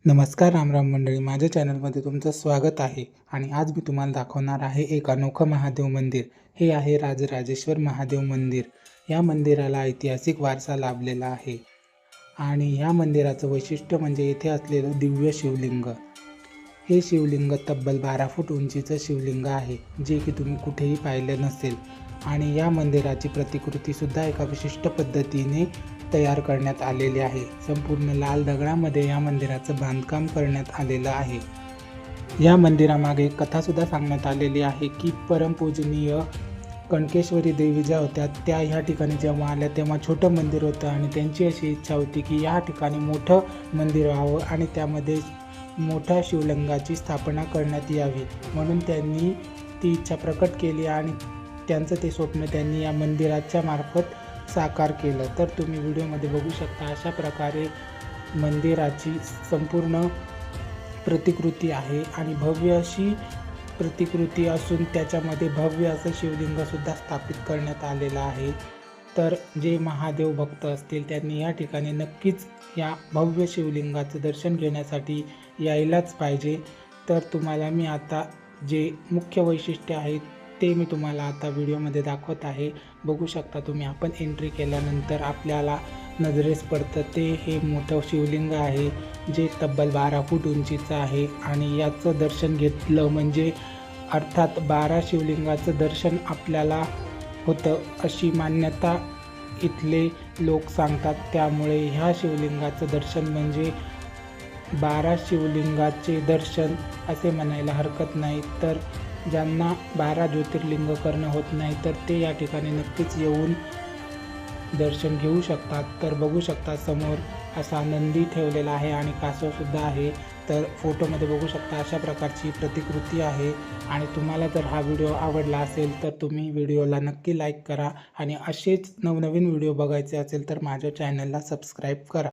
नमस्कार रामराम मंडळी, माझ्या चॅनलमध्ये तुमचं स्वागत आहे. आणि आज मी तुम्हाला दाखवणार आहे एक अनोखं महादेव मंदिर. हे आहे राजराजेश्वर महादेव मंदिर. या मंदिराला ऐतिहासिक वारसा लाभलेला आहे आणि या मंदिराचं वैशिष्ट्य म्हणजे येथे असलेलं दिव्य शिवलिंग. हे शिवलिंग तब्बल 12 फूट उंचीचं शिवलिंग आहे, जे की तुम्ही कुठेही पाहिलं नसेल. आणि या मंदिराची प्रतिकृतीसुद्धा एका विशिष्ट पद्धतीने तयार करण्यात आलेली आहे. संपूर्ण लाल दगडामध्ये या मंदिराचं बांधकाम करण्यात आलेलं आहे. या मंदिरामागे एक कथासुद्धा सांगण्यात आलेली आहे की परमपूजनीय कणकेश्वरी देवी ज्या होत्या त्या ह्या ठिकाणी जेव्हा आल्या तेव्हा छोटं मंदिर होतं आणि त्यांची अशी इच्छा होती की या ठिकाणी मोठं मंदिर व्हावं आणि त्यामध्ये मोठ्या शिवलिंगाची स्थापना करण्यात यावी. म्हणून त्यांनी ती इच्छा प्रकट केली आणि त्यांचं ते स्वप्न त्यांनी या मंदिराच्या मार्फत साकार केलं. तर तुम्ही व्हिडिओमध्ये बघू शकता अशा प्रकारे मंदिराची संपूर्ण प्रतिकृती आहे आणि भव्य अशी प्रतिकृती असून त्याच्यामध्ये भव्य असं शिवलिंगसुद्धा स्थापित करण्यात आलेलं आहे. तर जे महादेव भक्त असतील त्यांनी या ठिकाणी नक्कीच या भव्य शिवलिंगाचं दर्शन घेण्यासाठी यायलाच पाहिजे. तर तुम्हाला मी आता जे मुख्य वैशिष्ट्य आहे ते मी तुम्हाला आता व्हिडिओमध्ये दाखवत आहे. बघू शकता तुम्ही, आपण एंट्री केल्यानंतर आपल्याला नजरेस पडतं ते हे मोठं शिवलिंग आहे, जे तब्बल 12 फूट उंचीचं आहे. आणि याचं दर्शन घेतलं म्हणजे अर्थात 12 शिवलिंगाचं दर्शन आपल्याला होतं अशी मान्यता इथले लोक सांगतात. त्यामुळे ह्या शिवलिंगाचं दर्शन म्हणजे 12 शिवलिंगाचे दर्शन असे म्हणायला हरकत नाही. तर ज्यांना 12 ज्योतिर्लिंग करणं होत नाही तर ते या ठिकाणी नक्कीच येऊन दर्शन घेऊ शकतात. तर बघू शकता समोर असा नंदी ठेवलेला आहे आणि कासवसुद्धा आहे. तर फोटोमध्ये बघू शकता अशा प्रकारची प्रतिकृती आहे. आणि तुम्हाला जर हा व्हिडिओ आवडला असेल तर तुम्ही व्हिडिओला नक्की लाईक करा आणि असेच नवनवीन व्हिडिओ बघायचे असेल तर माझ्या चॅनलला सबस्क्राईब करा.